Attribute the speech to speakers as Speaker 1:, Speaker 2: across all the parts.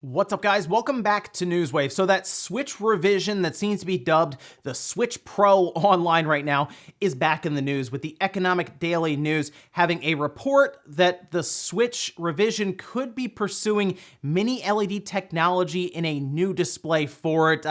Speaker 1: What's up, guys? Welcome back to Newswave. So that Switch revision that seems to be dubbed the Switch Pro online right now is back in the news, with the Economic Daily News having a report that the Switch revision could be pursuing mini LED technology in a new display for it.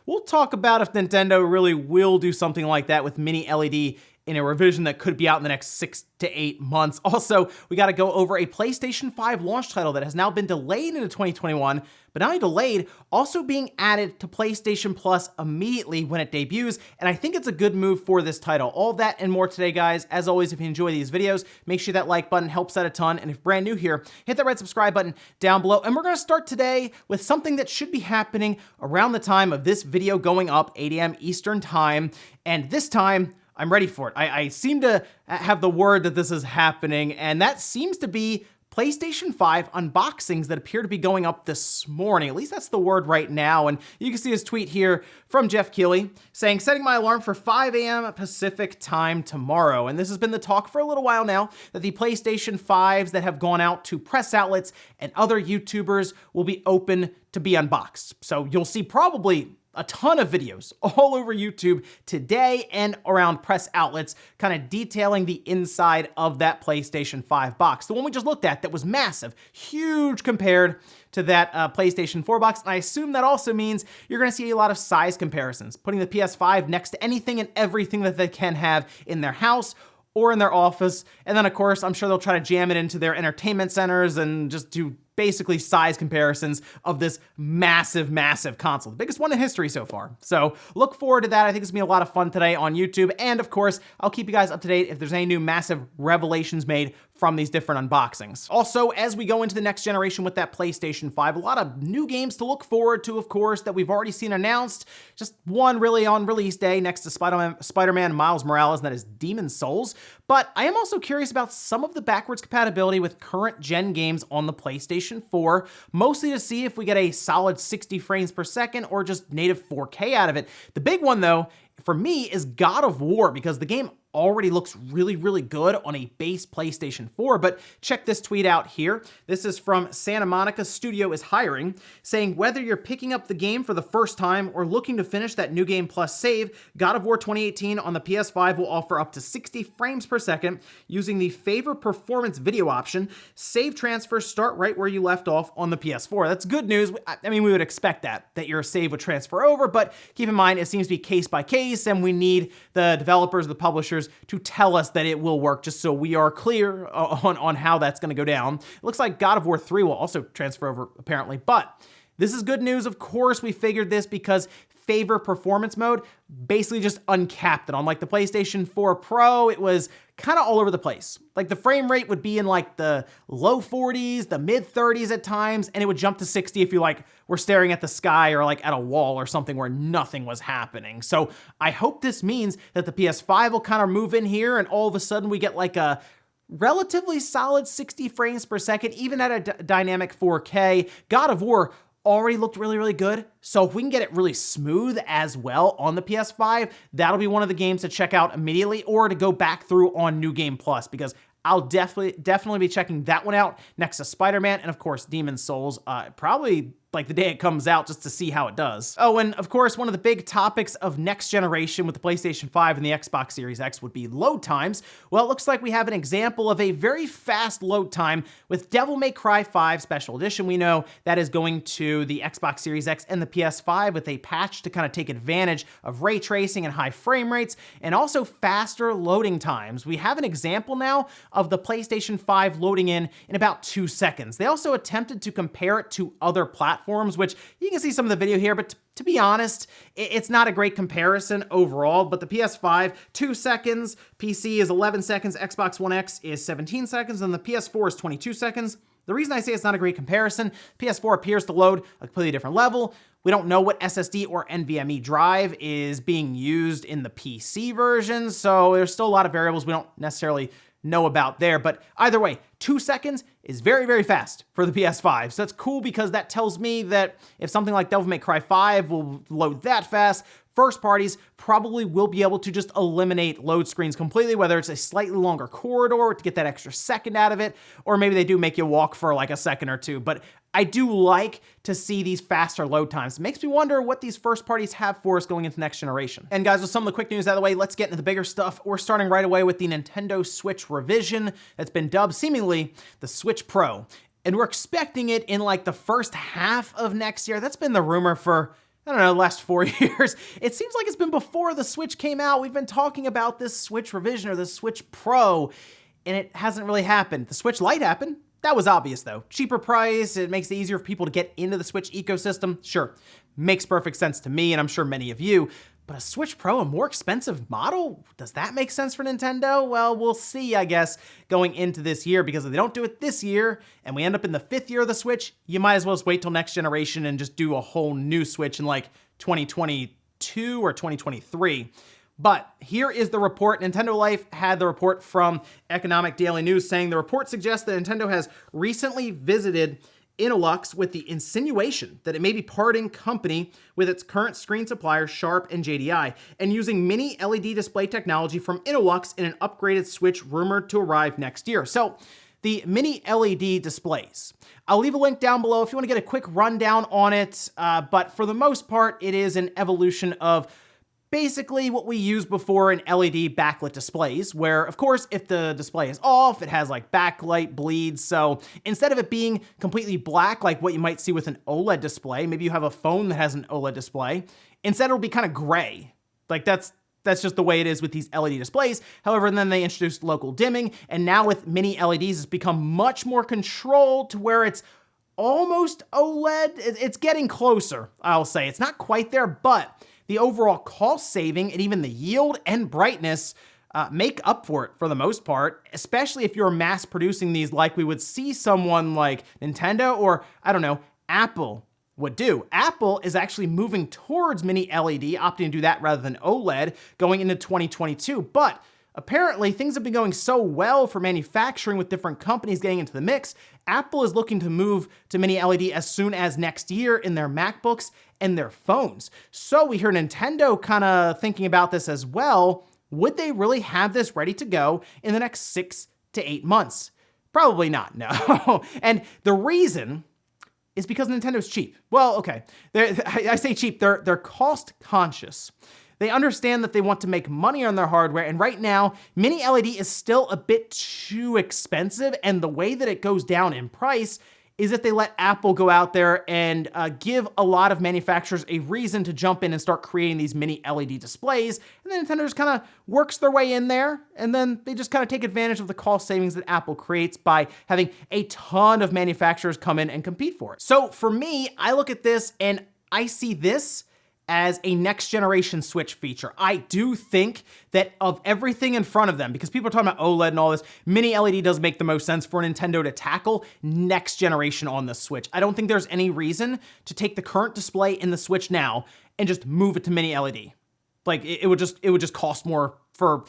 Speaker 1: We'll talk about if Nintendo really will do something like that with mini LED in a revision that could be out in the next 6 to 8 months. Also, we got to go over a PlayStation 5 launch title that has now been delayed into 2021, but not only delayed, also being added to PlayStation Plus immediately when it debuts, and I think it's a good move for this title. All that and more today, guys. As always, if you enjoy these videos, make sure that like button helps out a ton, and if brand new here, hit that red subscribe button down below. And we're going to start today with something that should be happening around the time of this video going up, 8 a.m. Eastern Time, and this time, I'm ready for it. I seem to have the word that this is happening, and that seems to be PlayStation 5 unboxings that appear to be going up this morning. At least that's the word right now. And you can see his tweet here from Jeff Keighley saying, setting my alarm for 5 a.m. Pacific time tomorrow. And this has been the talk for a little while now, that the PlayStation 5s that have gone out to press outlets and other YouTubers will be open to be unboxed. So you'll see probably a ton of videos all over YouTube today and around press outlets kind of detailing the inside of that PlayStation 5 box. The one we just looked at that was massive, huge compared to that PlayStation 4 box. And I assume that also means you're going to see a lot of size comparisons, putting the PS5 next to anything and everything that they can have in their house or in their office. And then, of course, I'm sure they'll try to jam it into their entertainment centers and just do basically size comparisons of this massive, massive console. The biggest one in history so far. So look forward to that. I think it's gonna be a lot of fun today on YouTube. And of course, I'll keep you guys up to date if there's any new massive revelations made from these different unboxings. Also, as we go into the next generation with that PlayStation 5, a lot of new games to look forward to, of course, that we've already seen announced. Just one really on release day next to Spider-Man Miles Morales, and that is Demon's Souls. But I am also curious about some of the backwards compatibility with current gen games on the PlayStation 4, mostly to see if we get a solid 60 frames per second or just native 4K out of it. The big one, though, for me, is God of War, because the game already looks really, really good on a base PlayStation 4, but check this tweet out here. This is from Santa Monica Studio is Hiring, saying, whether you're picking up the game for the first time or looking to finish that New Game Plus save, God of War 2018 on the PS5 will offer up to 60 frames per second using the Favor Performance video option. Save transfers start right where you left off on the PS4. That's good news. I mean, we would expect that your save would transfer over, but keep in mind, it seems to be case by case, and we need the developers, the publishers, to tell us that it will work, just so we are clear on how that's going to go down. It looks like God of War 3 will also transfer over, apparently, but this is good news. Of course, we figured this because Favor Performance mode basically just uncapped it. On like the PlayStation 4 Pro, it was kind of all over the place. Like the frame rate would be in like the low 40s, the mid 30s at times, and it would jump to 60 if you like were staring at the sky or like at a wall or something where nothing was happening. So I hope this means that the PS5 will kind of move in here and all of a sudden we get like a relatively solid 60 frames per second, even at a dynamic 4K. God of War already looked really, really good. So if we can get it really smooth as well on the PS5, that'll be one of the games to check out immediately or to go back through on New Game Plus, because I'll definitely be checking that one out next to Spider-Man and, of course, Demon's Souls, probably like the day it comes out, just to see how it does. Oh, and of course, one of the big topics of next generation with the PlayStation 5 and the Xbox Series X would be load times. Well, it looks like we have an example of a very fast load time with Devil May Cry 5 Special Edition. We know that is going to the Xbox Series X and the PS5 with a patch to kind of take advantage of ray tracing and high frame rates, and also faster loading times. We have an example now of the PlayStation 5 loading in about 2 seconds. They also attempted to compare it to other platforms, which you can see some of the video here, but to be honest, it's not a great comparison overall. But the PS5, 2 seconds, PC is 11 seconds, Xbox One X is 17 seconds, and the PS4 is 22 seconds. The reason I say it's not a great comparison, PS4 appears to load a completely different level. We don't know what SSD or NVMe drive is being used in the PC version, so there's still a lot of variables we don't necessarily know about there. But either way, 2 seconds is very, very fast for the PS5. So that's cool, because that tells me that if something like Devil May Cry 5 will load that fast, first parties probably will be able to just eliminate load screens completely, whether it's a slightly longer corridor to get that extra second out of it, or maybe they do make you walk for like a second or two. But I do like to see these faster load times. It makes me wonder what these first parties have for us going into next generation. And guys, with some of the quick news out of the way, let's get into the bigger stuff. We're starting right away with the Nintendo Switch revision that's been dubbed seemingly the Switch Pro. And we're expecting it in like the first half of next year. That's been the rumor for, I don't know, the last 4 years. It seems like it's been before the Switch came out. We've been talking about this Switch revision or the Switch Pro, and it hasn't really happened. The Switch Lite happened. That was obvious though. Cheaper price, it makes it easier for people to get into the Switch ecosystem. Sure, makes perfect sense to me, and I'm sure many of you. But a Switch Pro, a more expensive model? Does that make sense for Nintendo? Well, we'll see, I guess, going into this year, because if they don't do it this year, and we end up in the 5th year of the Switch, you might as well just wait till next generation and just do a whole new Switch in like 2022 or 2023. But here is the report. Nintendo Life had the report from Economic Daily News saying the report suggests that Nintendo has recently visited Innolux with the insinuation that it may be parting company with its current screen suppliers Sharp and JDI and using mini LED display technology from Innolux in an upgraded Switch rumored to arrive next year. So the mini LED displays. I'll leave a link down below if you want to get a quick rundown on it, but for the most part, it is an evolution of basically what we used before in LED backlit displays, where of course, if the display is off, it has like backlight bleeds. So instead of it being completely black, like what you might see with an OLED display, maybe you have a phone that has an OLED display, instead it'll be kind of gray. Like that's just the way it is with these LED displays. However, then they introduced local dimming, and now with mini LEDs, it's become much more controlled to where it's almost OLED. It's getting closer, I'll say. It's not quite there, but the overall cost saving and even the yield and brightness make up for it for the most part, especially if you're mass producing these like we would see someone like Nintendo or, I don't know, Apple would do. Apple is actually moving towards mini LED, opting to do that rather than OLED going into 2022. But apparently, things have been going so well for manufacturing with different companies getting into the mix. Apple is looking to move to mini LED as soon as next year in their MacBooks and their phones. So we hear Nintendo kind of thinking about this as well. Would they really have this ready to go in the next 6 to 8 months? Probably not, no. And the reason is because Nintendo's cheap. Well, okay, I say cheap, they're cost conscious. They understand that they want to make money on their hardware, and right now, mini LED is still a bit too expensive, and the way that it goes down in price is if they let Apple go out there and give a lot of manufacturers a reason to jump in and start creating these mini LED displays, and then Nintendo just kind of works their way in there, and then they just kind of take advantage of the cost savings that Apple creates by having a ton of manufacturers come in and compete for it. So for me, I look at this and I see this as a next generation Switch feature. I do think that of everything in front of them, because people are talking about OLED and all this, mini LED does make the most sense for Nintendo to tackle next generation on the Switch. I don't think there's any reason to take the current display in the Switch now and just move it to mini LED. Like it would just cost more for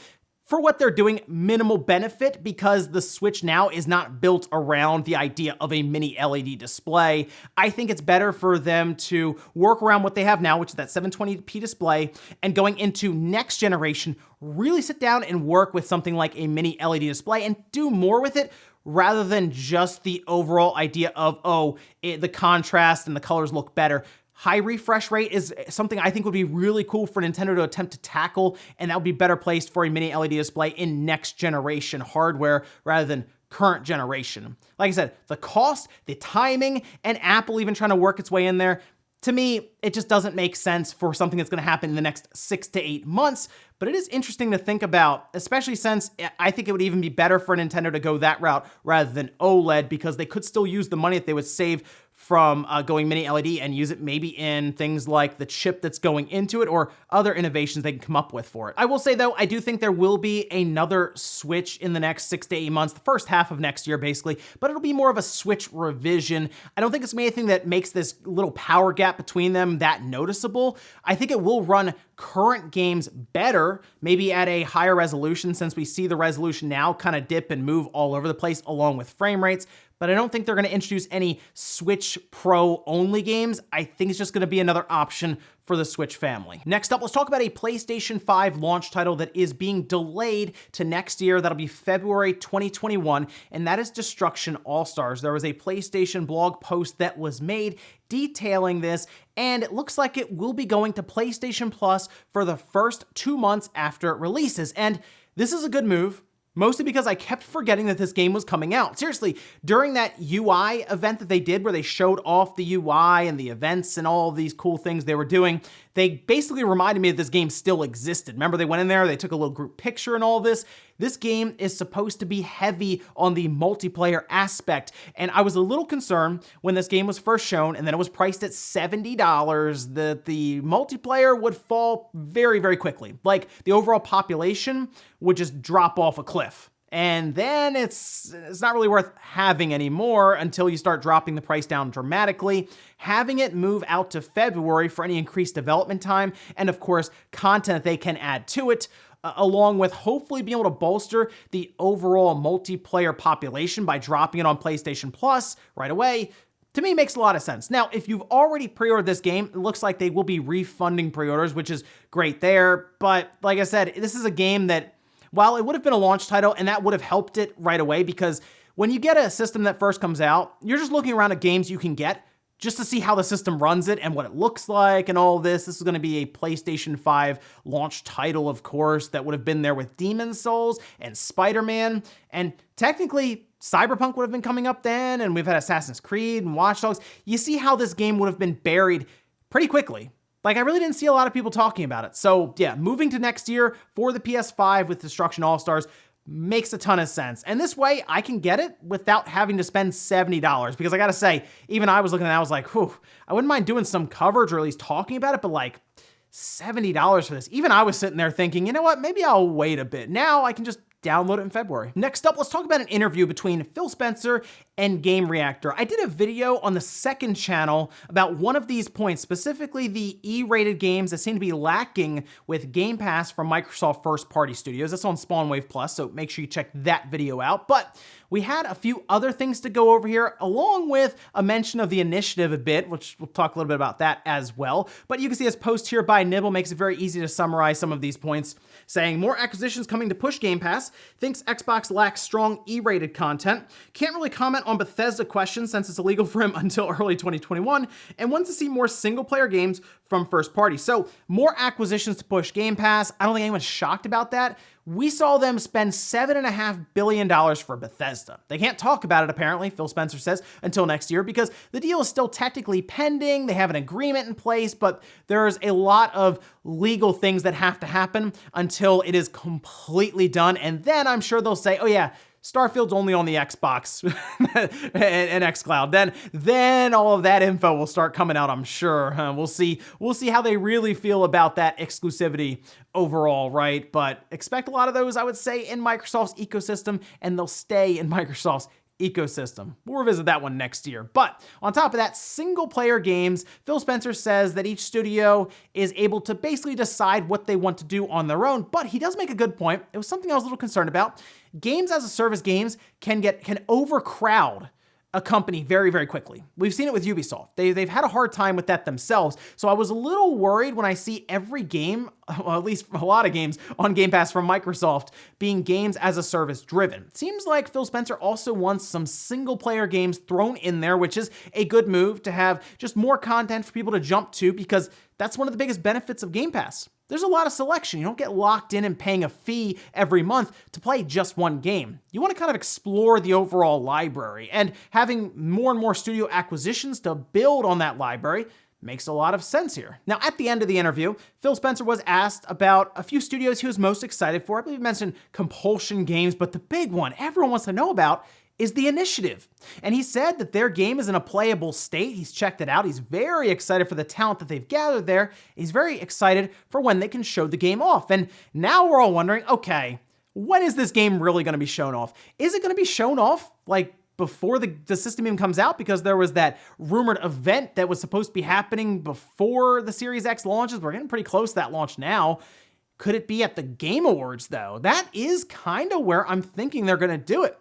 Speaker 1: what they're doing, minimal benefit, because the Switch now is not built around the idea of a mini LED display. I think it's better for them to work around what they have now, which is that 720p display, and going into next generation, really sit down and work with something like a mini LED display and do more with it, rather than just the overall idea of, the contrast and the colors look better. High refresh rate is something I think would be really cool for Nintendo to attempt to tackle, and that would be better placed for a mini LED display in next generation hardware rather than current generation. Like I said, the cost, the timing, and Apple even trying to work its way in there, to me, it just doesn't make sense for something that's gonna happen in the next 6 to 8 months, but it is interesting to think about, especially since I think it would even be better for Nintendo to go that route rather than OLED, because they could still use the money that they would save from going mini LED and use it maybe in things like the chip that's going into it or other innovations they can come up with for it. I will say though, I do think there will be another Switch in the next 6 to 8 months, the first half of next year basically, but it'll be more of a Switch revision. I don't think it's gonna be anything that makes this little power gap between them that noticeable. I think it will run current games better, maybe at a higher resolution, since we see the resolution now kind of dip and move all over the place along with frame rates. but I don't think they're going to introduce any Switch Pro only games. I think it's just going to be another option for the Switch family. Next up, let's talk about a PlayStation 5 launch title that is being delayed to next year. That'll be February 2021, and that is Destruction All-Stars. There was a PlayStation blog post that was made detailing this, and it looks like it will be going to PlayStation Plus for the first 2 months after it releases. And this is a good move, mostly because I kept forgetting that this game was coming out. Seriously, during that UI event that they did where they showed off the UI and the events and all of these cool things they were doing, they basically reminded me that this game still existed. Remember, they went in there, they took a little group picture and all this. This game is supposed to be heavy on the multiplayer aspect, and I was a little concerned when this game was first shown and then it was priced at $70 that the multiplayer would fall very, very quickly. Like, the overall population would just drop off a cliff. And then it's not really worth having anymore until you start dropping the price down dramatically. Having it move out to February for any increased development time and, of course, content they can add to it, along with hopefully being able to bolster the overall multiplayer population by dropping it on PlayStation Plus right away, to me makes a lot of sense. Now, if you've already pre-ordered this game, it looks like they will be refunding pre-orders, which is great there. But like I said, this is a game that, while it would have been a launch title and that would have helped it right away, because when you get a system that first comes out, you're just looking around at games you can get just to see how the system runs it and what it looks like and all this. This is going to be a PlayStation 5 launch title, of course, that would have been there with Demon's Souls and Spider-Man. And technically, Cyberpunk would have been coming up then, and we've had Assassin's Creed and Watch Dogs. You see how this game would have been buried pretty quickly. Like, I really didn't see a lot of people talking about it. So yeah, moving to next year for the PS5 with Destruction All-Stars makes a ton of sense. And this way I can get it without having to spend $70, because I gotta say, even I was looking at it, I was like, whew, I wouldn't mind doing some coverage or at least talking about it, but like $70 for this. Even I was sitting there thinking, you know what, maybe I'll wait a bit. Now I can just download it in February. Next up, let's talk about an interview between Phil Spencer and Game Reactor. I did a video on the second channel about one of these points, specifically the E-rated games that seem to be lacking with Game Pass from Microsoft first-party studios. That's on Spawnwave Plus, so make sure you check that video out. But we had a few other things to go over here, along with a mention of the initiative a bit, which we'll talk a little bit about that as well. But you can see this post here by Nibble makes it very easy to summarize some of these points, saying more acquisitions coming to push Game Pass, thinks Xbox lacks strong E-rated content, can't really comment on Bethesda questions since it's illegal for him until early 2021, and wants to see more single-player games from first party. So more acquisitions to push Game Pass. I don't think anyone's shocked about that. We saw them spend $7.5 billion for Bethesda. They can't talk about it, apparently, Phil Spencer says, until next year, because the deal is still technically pending. They have an agreement in place, but there's a lot of legal things that have to happen until it is completely done. And then I'm sure they'll say, oh yeah, Starfield's only on the Xbox and xCloud. Then all of that info will start coming out, I'm sure. We'll see how they really feel about that exclusivity overall, right? But expect a lot of those, I would say, in Microsoft's ecosystem, and they'll stay in Microsoft's ecosystem. We'll revisit that one next year. But on top of that, single-player games, Phil Spencer says that each studio is able to basically decide what they want to do on their own, but he does make a good point. It was something I was a little concerned about. Games as a service games can overcrowd a company very, very quickly. We've seen it with Ubisoft. They've had a hard time with that themselves. So I was a little worried when I see every game, well, at least a lot of games on Game Pass from Microsoft, being games as a service driven. Seems like Phil Spencer also wants some single player games thrown in there, which is a good move to have just more content for people to jump to, because that's one of the biggest benefits of Game Pass. There's a lot of selection. You don't get locked in and paying a fee every month to play just one game. You want to kind of explore the overall library, and having more and more studio acquisitions to build on that library makes a lot of sense here. Now, at the end of the interview, Phil Spencer was asked about a few studios he was most excited for. I believe he mentioned Compulsion Games, but the big one everyone wants to know about is the Initiative. And he said that their game is in a playable state. He's checked it out. He's very excited for the talent that they've gathered there. He's very excited for when they can show the game off. And now we're all wondering, okay, when is this game really going to be shown off? Is it going to be shown off like before the system even comes out? Because there was that rumored event that was supposed to be happening before the Series X launches. We're getting pretty close to that launch now. Could it be at the Game Awards, though? That is kind of where I'm thinking they're going to do it.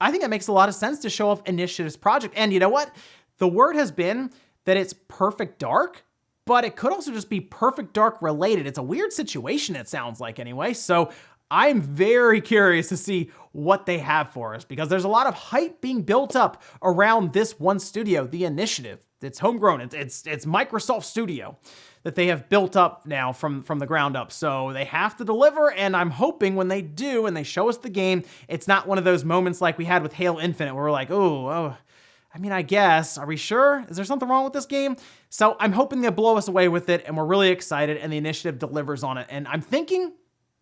Speaker 1: I think it makes a lot of sense to show off Initiative's project. And you know what? The word has been that it's Perfect Dark, but it could also just be Perfect Dark related. It's a weird situation, it sounds like anyway. So I'm very curious to see what they have for us, because there's a lot of hype being built up around this one studio, the Initiative. It's homegrown. It's Microsoft Studio that they have built up now from the ground up. So they have to deliver, and I'm hoping when they do and they show us the game, it's not one of those moments like we had with Halo Infinite where we're like, oh, I mean, I guess, are we sure? Is there something wrong with this game? So I'm hoping they blow us away with it, and we're really excited, and the Initiative delivers on it. And I'm thinking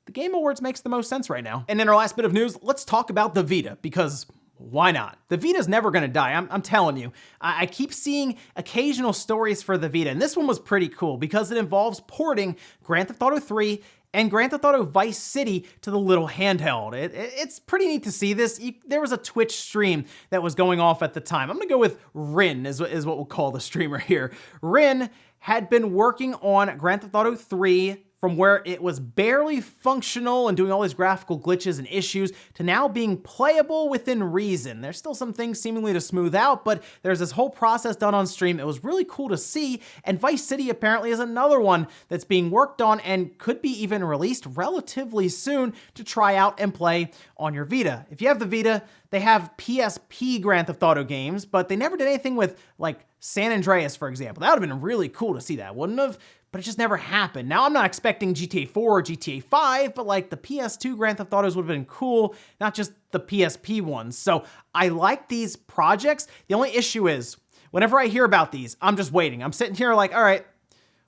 Speaker 1: the Game Awards makes the most sense right now. And in our last bit of news, let's talk about the Vita, because why not? The Vita's never gonna die, I'm telling you. I keep seeing occasional stories for the Vita, and this one was pretty cool because it involves porting Grand Theft Auto 3 and Grand Theft Auto Vice City to the little handheld. It's pretty neat to see this. There was a Twitch stream that was going off at the time. I'm gonna go with Rin is what we'll call the streamer here. Rin had been working on Grand Theft Auto 3 from where it was barely functional and doing all these graphical glitches and issues to now being playable within reason. There's still some things seemingly to smooth out, but there's this whole process done on stream. It was really cool to see, and Vice City apparently is another one that's being worked on and could be even released relatively soon to try out and play on your Vita. If you have the Vita, they have PSP Grand Theft Auto games, but they never did anything with like San Andreas, for example. That would have been really cool to see that, wouldn't have? But it just never happened. Now, I'm not expecting GTA 4 or GTA 5, but like the PS2 Grand Theft Autos would have been cool, not just the PSP ones. So I like these projects. The only issue is, whenever I hear about these, I'm just waiting. I'm sitting here like, all right,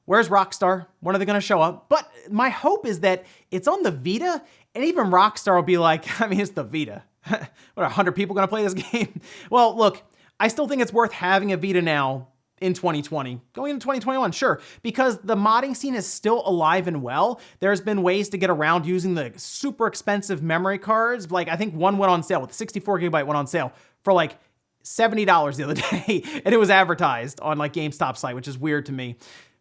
Speaker 1: where's Rockstar? When are they gonna show up? But my hope is that it's on the Vita, and even Rockstar will be like, I mean, it's the Vita. What, 100 people gonna play this game? Well, look, I still think it's worth having a Vita now in 2020, going into 2021, sure, because the modding scene is still alive and well. There's been ways to get around using the super expensive memory cards. Like, I think one went on sale, with 64 gigabyte went on sale for like $70 the other day, and it was advertised on like GameStop site, which is weird to me.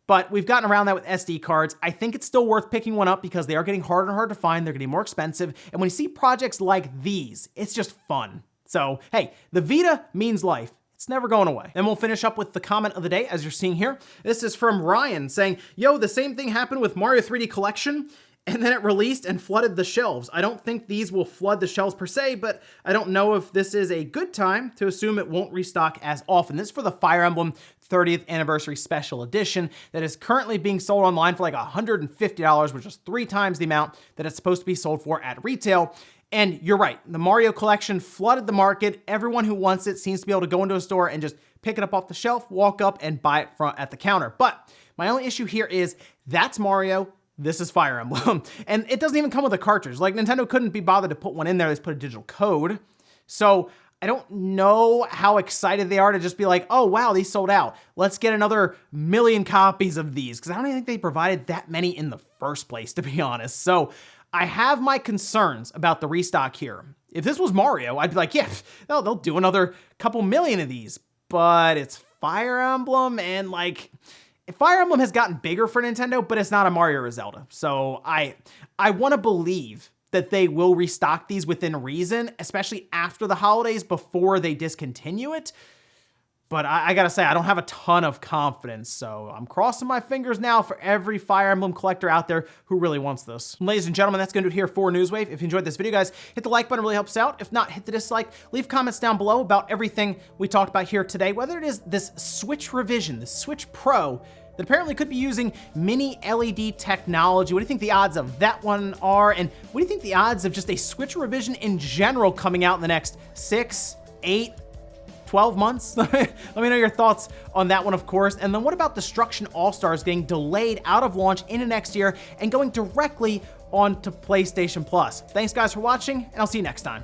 Speaker 1: But we've gotten around that with SD cards. I think it's still worth picking one up because they are getting harder and harder to find. They're getting more expensive. And when you see projects like these, it's just fun. So, hey, the Vita means life. It's never going away. And we'll finish up with the comment of the day, as you're seeing here. This is from Ryan saying, yo, the same thing happened with Mario 3D Collection, and then it released and flooded the shelves. I don't think these will flood the shelves per se, but I don't know if this is a good time to assume it won't restock as often. This is for the Fire Emblem 30th Anniversary Special Edition that is currently being sold online for like $150, which is 3 times the amount that it's supposed to be sold for at retail. And you're right, the Mario collection flooded the market. Everyone who wants it seems to be able to go into a store and just pick it up off the shelf, walk up, and buy it at the counter. But my only issue here is that's Mario, this is Fire Emblem. And it doesn't even come with a cartridge. Like, Nintendo couldn't be bothered to put one in there, they just put a digital code. So I don't know how excited they are to just be like, oh wow, these sold out. Let's get another 1 million copies of these, because I don't even think they provided that many in the first place, to be honest. So I have my concerns about the restock here. If this was Mario, I'd be like, yeah, they'll do another couple million of these. But it's Fire Emblem, and like, Fire Emblem has gotten bigger for Nintendo, but it's not a Mario or Zelda. So I want to believe that they will restock these within reason, especially after the holidays before they discontinue it. But I gotta say, I don't have a ton of confidence, so I'm crossing my fingers now for every Fire Emblem collector out there who really wants this. Ladies and gentlemen, that's gonna do it here for Newswave. If you enjoyed this video, guys, hit the like button, it really helps out. If not, hit the dislike. Leave comments down below about everything we talked about here today, whether it is this Switch revision, the Switch Pro, that apparently could be using mini LED technology. What do you think the odds of that one are? And what do you think the odds of just a Switch revision in general coming out in the next 6, 8, 12 months? Let me know your thoughts on that one, of course. And then what about Destruction All-Stars getting delayed out of launch into next year and going directly onto PlayStation Plus? Thanks, guys, for watching, and I'll see you next time.